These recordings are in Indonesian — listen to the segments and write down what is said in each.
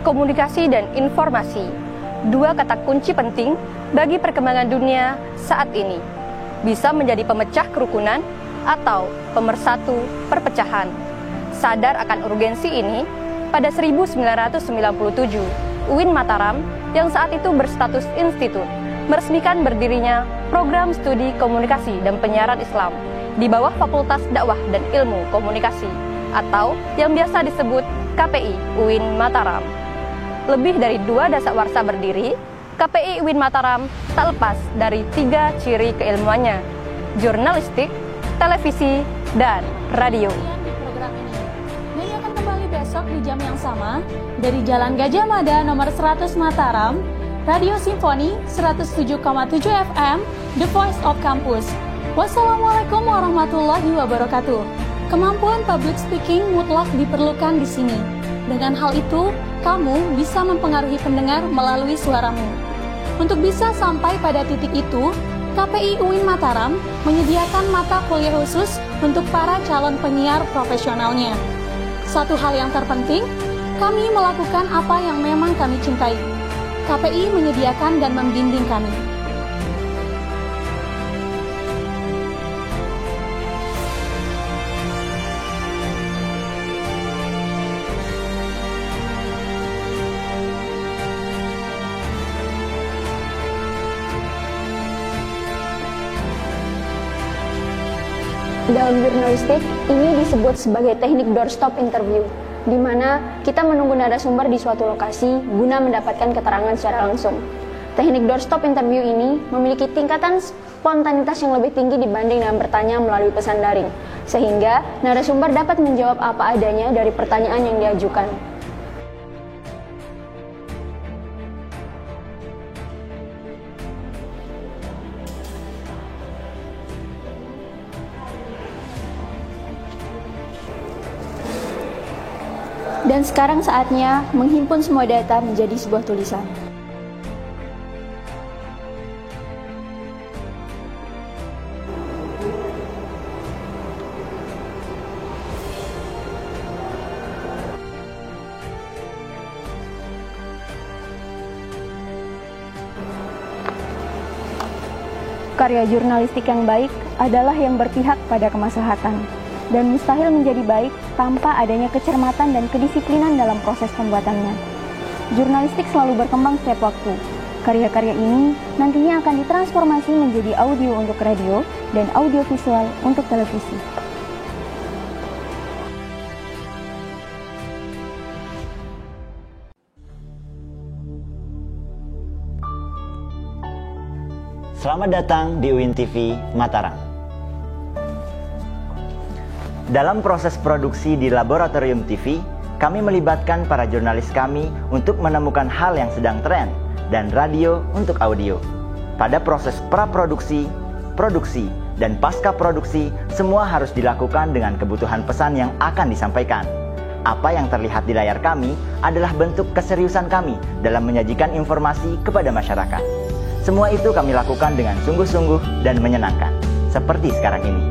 komunikasi dan informasi. Dua kata kunci penting bagi perkembangan dunia saat ini. Bisa menjadi pemecah kerukunan atau pemersatu perpecahan. Sadar akan urgensi ini, pada 1997, UIN Mataram yang saat itu berstatus institut meresmikan berdirinya Program Studi Komunikasi dan Penyiaran Islam di bawah Fakultas Dakwah dan Ilmu Komunikasi atau yang biasa disebut KPI UIN Mataram. Lebih dari 2 dasawarsa berdiri, KPI UIN Mataram tak lepas dari 3 ciri keilmuannya: jurnalistik, televisi, dan radio. Mei akan kembali besok di jam yang sama dari Jalan Gajah Mada nomor 100 Mataram, Radio Simfoni 107,7 FM, The Voice of Campus. Wassalamualaikum warahmatullahi wabarakatuh. Kemampuan public speaking mutlak diperlukan di sini. Dengan hal itu, kamu bisa mempengaruhi pendengar melalui suaramu. Untuk bisa sampai pada titik itu, KPI UIN Mataram menyediakan mata kuliah khusus untuk para calon penyiar profesionalnya. Satu hal yang terpenting, kami melakukan apa yang memang kami cintai. KPI menyediakan dan membimbing kami. Dalam jurnalistik, ini disebut sebagai teknik doorstop interview, di mana kita menunggu narasumber di suatu lokasi guna mendapatkan keterangan secara langsung. Teknik doorstop interview ini memiliki tingkatan spontanitas yang lebih tinggi dibanding dengan bertanya melalui pesan daring, sehingga narasumber dapat menjawab apa adanya dari pertanyaan yang diajukan. Dan sekarang saatnya menghimpun semua data menjadi sebuah tulisan. Karya jurnalistik yang baik adalah yang berpihak pada kemaslahatan, dan mustahil menjadi baik tanpa adanya kecermatan dan kedisiplinan dalam proses pembuatannya. Jurnalistik selalu berkembang setiap waktu. Karya-karya ini nantinya akan ditransformasi menjadi audio untuk radio dan audio visual untuk televisi. Selamat datang di UIN TV Mataram. Dalam proses produksi di Laboratorium TV, kami melibatkan para jurnalis kami untuk menemukan hal yang sedang tren dan radio untuk audio. Pada proses praproduksi, produksi, dan pasca produksi, semua harus dilakukan dengan kebutuhan pesan yang akan disampaikan. Apa yang terlihat di layar kami adalah bentuk keseriusan kami dalam menyajikan informasi kepada masyarakat. Semua itu kami lakukan dengan sungguh-sungguh dan menyenangkan, seperti sekarang ini.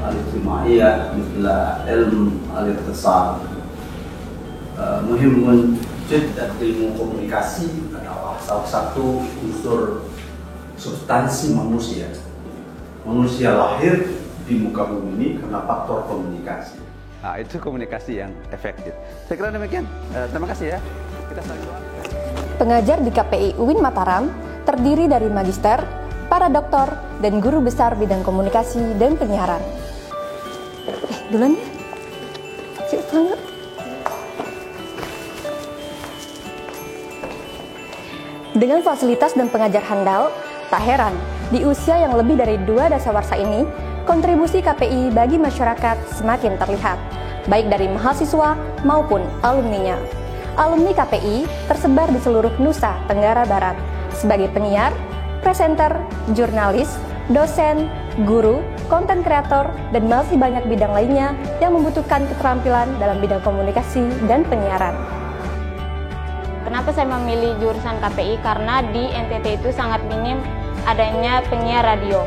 الاجتماعية مثل علم الاقتصاد. Muhim jiddan ilmu komunikasi adalah salah satu unsur substansi manusia. Manusia lahir di muka bumi ini karena faktor komunikasi. Nah, itu komunikasi yang efektif. Saya kira demikian. Terima kasih ya. Kita saling doa. Pengajar di KPI UIN Mataram terdiri dari magister, para doktor, dan guru besar bidang komunikasi dan penyiaran. Duluan ya. Cik, pulang yuk. Dengan fasilitas dan pengajar handal, tak heran di usia yang lebih dari 2 dasawarsa ini, kontribusi KPI bagi masyarakat semakin terlihat, baik dari mahasiswa maupun alumninya. Alumni KPI tersebar di seluruh Nusa Tenggara Barat sebagai penyiar, presenter, jurnalis, dosen, guru, konten kreator, dan masih banyak bidang lainnya yang membutuhkan keterampilan dalam bidang komunikasi dan penyiaran. Kenapa saya memilih jurusan KPI? Karena di NTT itu sangat minim adanya penyiar radio.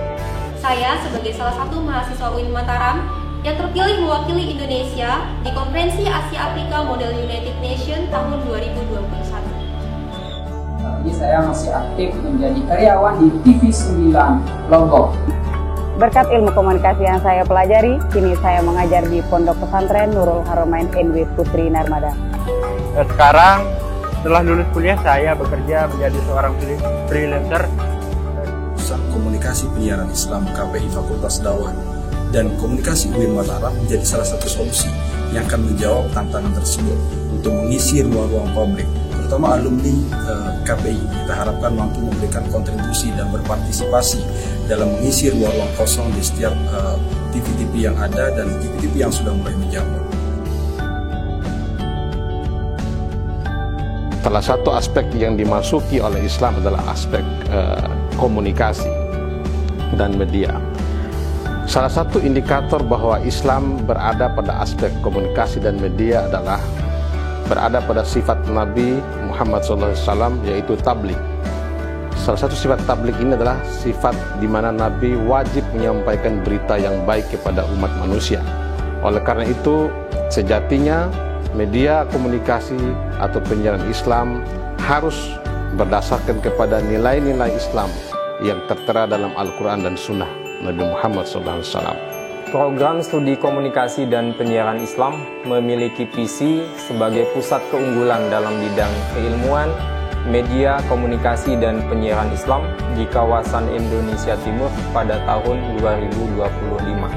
Saya sebagai salah satu mahasiswa UIN Mataram yang terpilih mewakili Indonesia di Konferensi Asia Afrika Model United Nations tahun 2021. Jadi saya masih aktif menjadi karyawan di TV9 Lombok. Berkat ilmu komunikasi yang saya pelajari, kini saya mengajar di Pondok Pesantren Nurul Haromain NW Putri Narmada. Sekarang setelah lulus kuliah saya bekerja menjadi seorang freelancer. Jurusan Komunikasi Penyiaran Islam KPI Fakultas Dakwah dan Komunikasi UIN Mataram menjadi salah satu solusi yang akan menjawab tantangan tersebut untuk mengisi ruang-ruang publik, terutama alumni KPI. Kita harapkan mampu memberikan kontribusi dan berpartisipasi dalam mengisi ruang-ruang kosong di setiap TV-TV yang ada dan TV-TV yang sudah mulai menjamur. Salah satu aspek yang dimasuki oleh Islam adalah aspek komunikasi dan media. Salah satu indikator bahwa Islam berada pada aspek komunikasi dan media adalah berada pada sifat Nabi Muhammad SAW, yaitu tabligh. Salah satu sifat tabligh ini adalah sifat di mana Nabi wajib menyampaikan berita yang baik kepada umat manusia. Oleh karena itu, sejatinya media komunikasi atau penyiaran Islam harus berdasarkan kepada nilai-nilai Islam yang tertera dalam Al-Quran dan Sunnah Nabi Muhammad SAW. Program studi komunikasi dan penyiaran Islam memiliki visi sebagai pusat keunggulan dalam bidang keilmuan, media, komunikasi, dan penyiaran Islam di kawasan Indonesia Timur pada tahun 2025.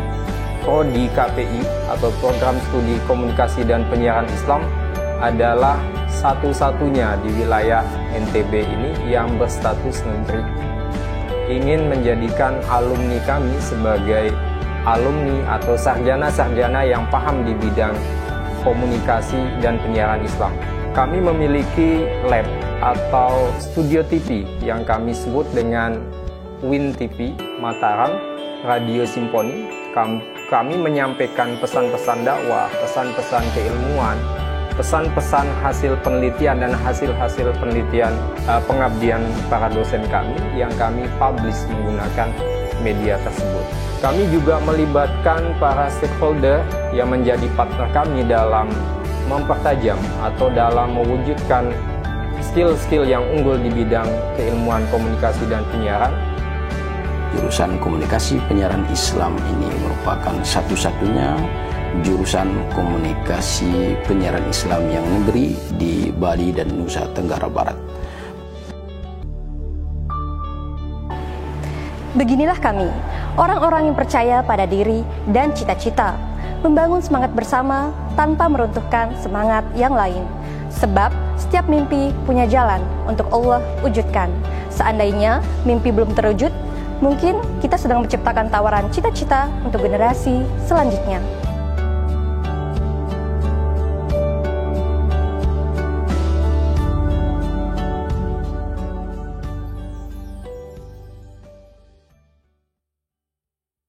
Prodi KPI atau Program Studi Komunikasi dan Penyiaran Islam adalah satu-satunya di wilayah NTB ini yang berstatus negeri. Ingin menjadikan alumni kami sebagai alumni atau sarjana-sarjana yang paham di bidang komunikasi dan penyiaran Islam. Kami memiliki lab atau studio TV yang kami sebut dengan WIN TV Mataram Radio Simfoni. Kami menyampaikan pesan-pesan dakwah, pesan-pesan keilmuan, pesan-pesan hasil penelitian dan hasil-hasil penelitian pengabdian para dosen kami yang kami publish menggunakan media tersebut. Kami juga melibatkan para stakeholder yang menjadi partner kami dalam mempertajam atau dalam mewujudkan skill-skill yang unggul di bidang keilmuan komunikasi dan penyiaran. Jurusan Komunikasi Penyiaran Islam ini merupakan satu-satunya jurusan komunikasi penyiaran Islam yang negeri di Bali dan Nusa Tenggara Barat. Beginilah kami, orang-orang yang percaya pada diri dan cita-cita, membangun semangat bersama tanpa meruntuhkan semangat yang lain. Sebab setiap mimpi punya jalan untuk Allah wujudkan. Seandainya mimpi belum terwujud, mungkin kita sedang menciptakan tawaran cita-cita untuk generasi selanjutnya.